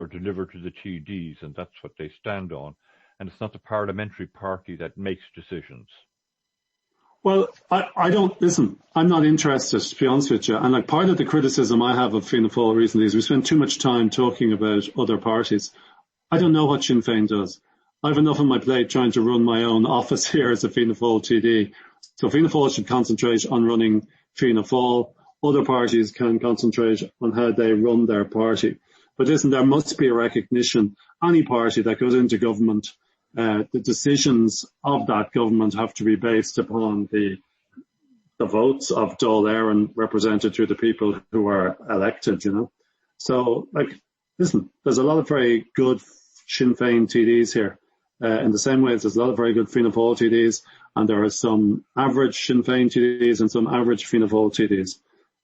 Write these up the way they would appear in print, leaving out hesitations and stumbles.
are delivered to the TDs, and that's what they stand on. And it's not the parliamentary party that makes decisions. Well, I don't, listen, I'm not interested, to be honest with you. And like part of the criticism I have of Fianna Fáil recently is we spend too much time talking about other parties. I don't know what Sinn Féin does. I have enough on my plate trying to run my own office here as a Fianna Fáil TD. So Fianna Fáil should concentrate on running Fianna Fáil. Other parties can concentrate on how they run their party. But listen, there must be a recognition. Any party that goes into government, the decisions of that government have to be based upon the votes of Dáil Éireann represented through the people who are elected, you know. So, like, listen, there's a lot of very good Sinn Féin TDs here. In the same way as there's a lot of very good Fianna Fáil TDs, and there are some average Sinn Féin TDs and some average Fianna Fáil TDs.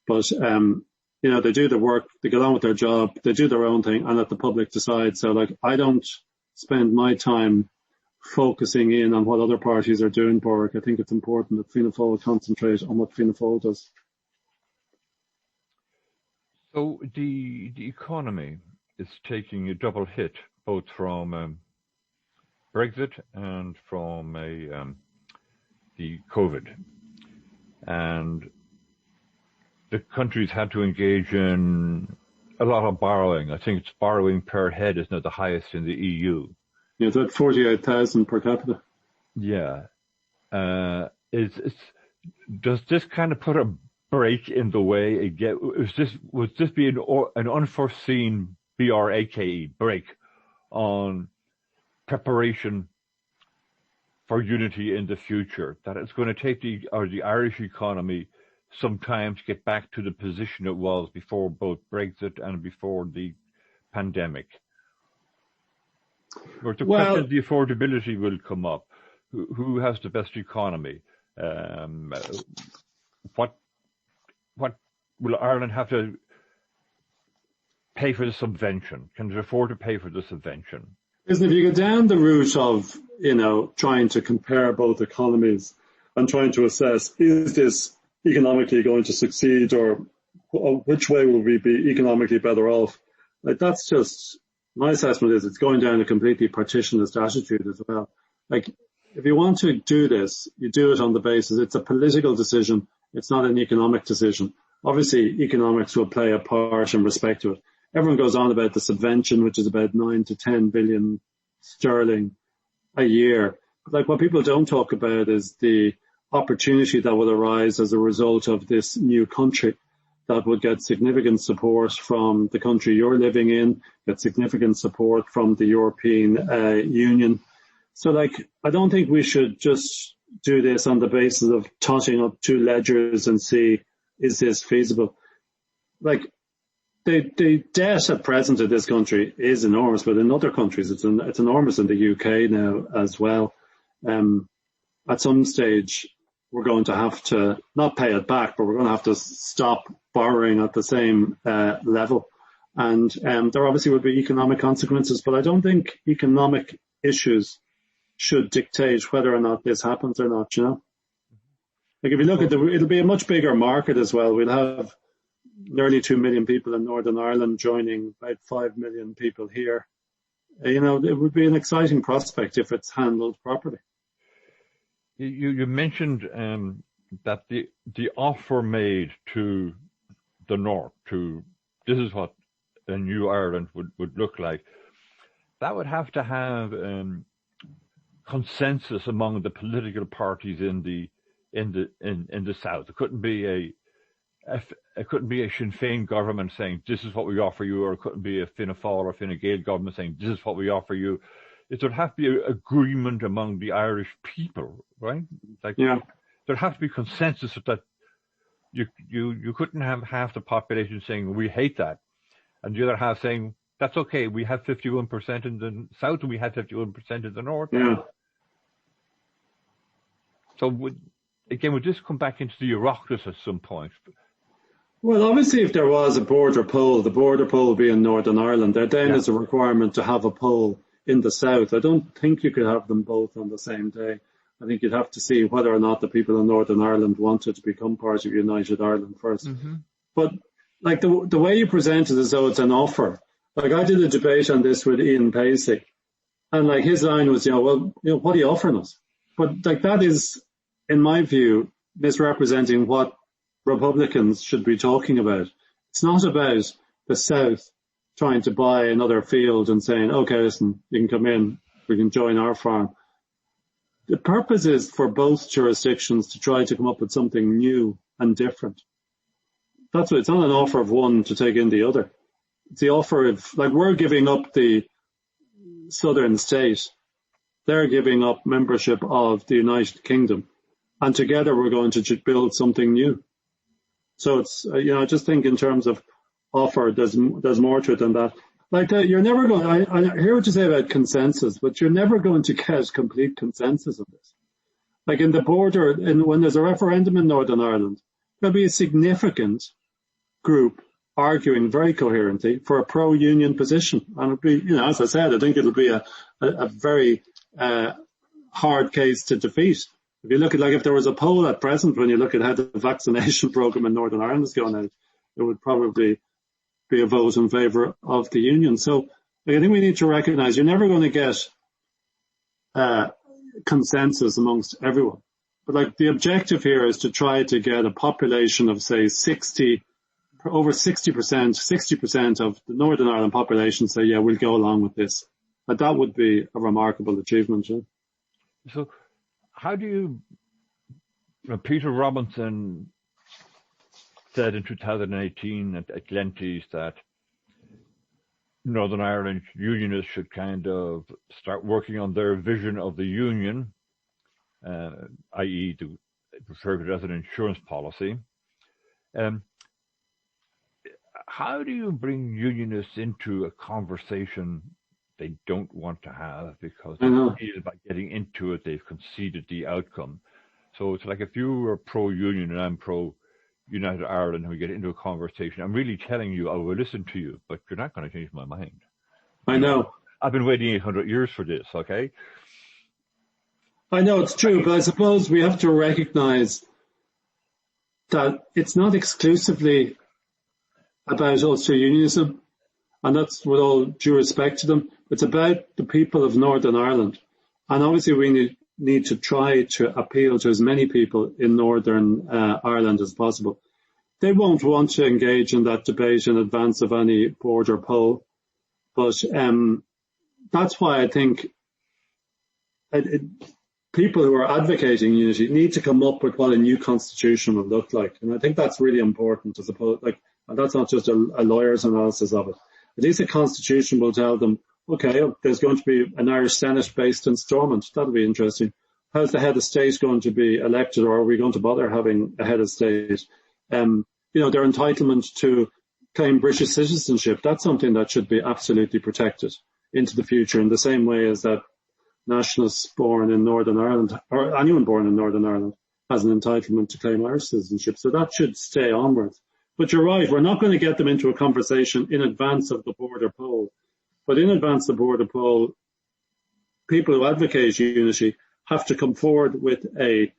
But, you know, they do the work, they get on with their job, they do their own thing, and let the public decide. So, like, I don't spend my time focusing in on what other parties are doing, Borg. I think it's important that Fianna Fáil concentrate on what Fianna Fáil does. So the economy is taking a double hit, both from Brexit and from the COVID. And the country's had to engage in a lot of borrowing. I think its borrowing per head is now the highest in the EU. Yeah, it's at 48,000 per capita. Yeah. Does this kind of put a break in the way again? Was this be an unforeseen break on preparation for unity in the future? That it's going to take the Irish economy some time to get back to the position it was before both Brexit and before the pandemic? Or the question of the affordability will come up. Who has the best economy? What will Ireland have to pay for the subvention? Can it afford to pay for the subvention? Listen, if you go down the route of, you know, trying to compare both economies and trying to assess, is this economically going to succeed, or which way will we be economically better off? Like, that's just, my assessment is it's going down a completely partitionist attitude as well. Like, if you want to do this, you do it on the basis it's a political decision. It's not an economic decision. Obviously, economics will play a part in respect to it. Everyone goes on about the subvention, which is about 9 to 10 billion sterling a year. But like, what people don't talk about is the opportunity that will arise as a result of this new country that would get significant support from the country you're living in, get significant support from the European Union. So, like, I don't think we should just do this on the basis of totting up two ledgers and see, is this feasible? Like, the debt at present in this country is enormous, but in other countries it's enormous in the UK now as well. At some stage, we're going to have to not pay it back, but we're going to have to stop borrowing at the same level. And there obviously will be economic consequences, but I don't think economic issues should dictate whether or not this happens or not, you know? Like, if you look at it'll be a much bigger market as well. We'll have nearly 2 million people in Northern Ireland joining about 5 million people here. You know, it would be an exciting prospect if it's handled properly. You mentioned that the offer made to the North, to this is what a new Ireland would look like, that would have to have consensus among the political parties in the South. It couldn't be a Sinn Féin government saying this is what we offer you, or it couldn't be a Fianna Fáil or Fine Gael government saying this is what we offer you. It would have to be an agreement among the Irish people, right? Like, yeah, there'd have to be consensus that you couldn't have half the population saying we hate that, and the other half saying that's okay. We have 51% in the South and we have 51% in the North. Yeah. So would this come back into the Oireachtas at some point? Well, obviously, if there was a border poll, the border poll would be in Northern Ireland. There then is a requirement to have a poll in the South. I don't think you could have them both on the same day. I think you'd have to see whether or not the people in Northern Ireland wanted to become part of United Ireland first. Mm-hmm. But like the way you present it as though it's an offer, Like I did a debate on this with Ian Pacey, and like his line was, what are you offering us? But like that is, in my view, misrepresenting what Republicans should be talking about. It's not about the South trying to buy another field and saying, okay, listen, you can come in, we can join our farm. The purpose is for both jurisdictions to try to come up with something new and different. That's what, it's not an offer of one to take in the other. It's the offer of, like, we're giving up the southern state. They're giving up membership of the United Kingdom. And together we're going to build something new. So it's, I just think in terms of offer, there's more to it than that. Like, you're never going, I hear what you say about consensus, but you're never going to get complete consensus on this. Like in the border, when there's a referendum in Northern Ireland, there'll be a significant group arguing very coherently for a pro-union position. And it'll be, as I said, I think it'll be a very hard case to defeat. If you look at, like, if there was a poll at present, when you look at how the vaccination program in Northern Ireland is going out, it would probably be a vote in favour of the union. So I think we need to recognise you're never going to get consensus amongst everyone. But like the objective here is to try to get a population of, say, over 60% of the Northern Ireland population say, yeah, we'll go along with this. But that would be a remarkable achievement. Yeah? So how do you, Peter Robinson said in 2018 at Glenties that Northern Ireland unionists should kind of start working on their vision of the union, i.e. to refer to it as an insurance policy. How do you bring unionists into a conversation they don't want to have because they feel by getting into it they've conceded the outcome? So it's like if you were pro-union and I'm pro-United Ireland and we get into a conversation, I'm really telling you I will listen to you, but you're not going to change my mind. I know. I've been waiting 800 years for this, okay? I know it's true, but I suppose we have to recognise that it's not exclusively about Ulster Unionism, and that's with all due respect to them. It's about the people of Northern Ireland. And obviously we need to try to appeal to as many people in Northern Ireland as possible. They won't want to engage in that debate in advance of any border poll. But that's why I think people who are advocating unity need to come up with what a new constitution would look like. And I think that's really important, as opposed, like, and that's not just a lawyer's analysis of it. At least a constitution will tell them, okay, there's going to be an Irish Senate based in Stormont. That'll be interesting. How's the head of state going to be elected, or are we going to bother having a head of state? Their entitlement to claim British citizenship, that's something that should be absolutely protected into the future, in the same way as that nationalists born in Northern Ireland, or anyone born in Northern Ireland, has an entitlement to claim Irish citizenship. So that should stay onwards. But you're right, we're not going to get them into a conversation in advance of the border poll. But in advance of the border poll, people who advocate unity have to come forward with a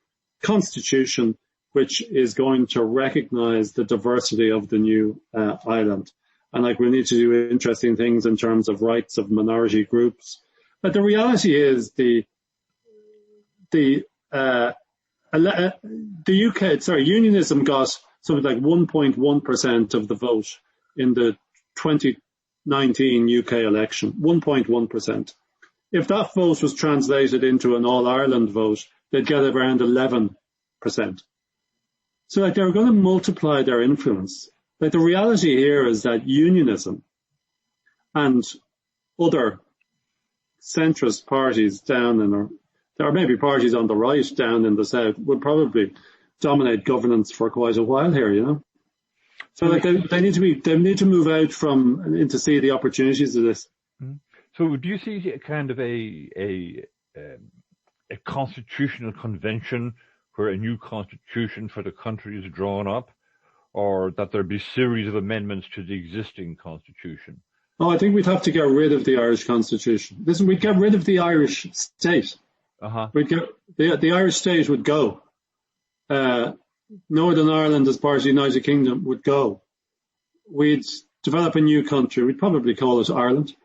constitution which is going to recognise the diversity of the new island. And like, we need to do interesting things in terms of rights of minority groups. But the reality is unionism got something like 1.1% of the vote in the 2019 UK election. 1.1%. If that vote was translated into an all-Ireland vote, they'd get around 11%. So like, they're going to multiply their influence. Like, the reality here is that unionism and other centrist parties down in, or maybe parties on the right down in the south, would probably dominate governance for quite a while here, So like, they need to move out and to see the opportunities of this. So do you see a kind of a constitutional convention where a new constitution for the country is drawn up, or that there be series of amendments to the existing constitution? Oh, I think we'd have to get rid of the Irish constitution. Listen, we'd get rid of the Irish state. We'd get the Irish state would go. Northern Ireland as part of the United Kingdom would go. We'd develop a new country, we'd probably call it Ireland.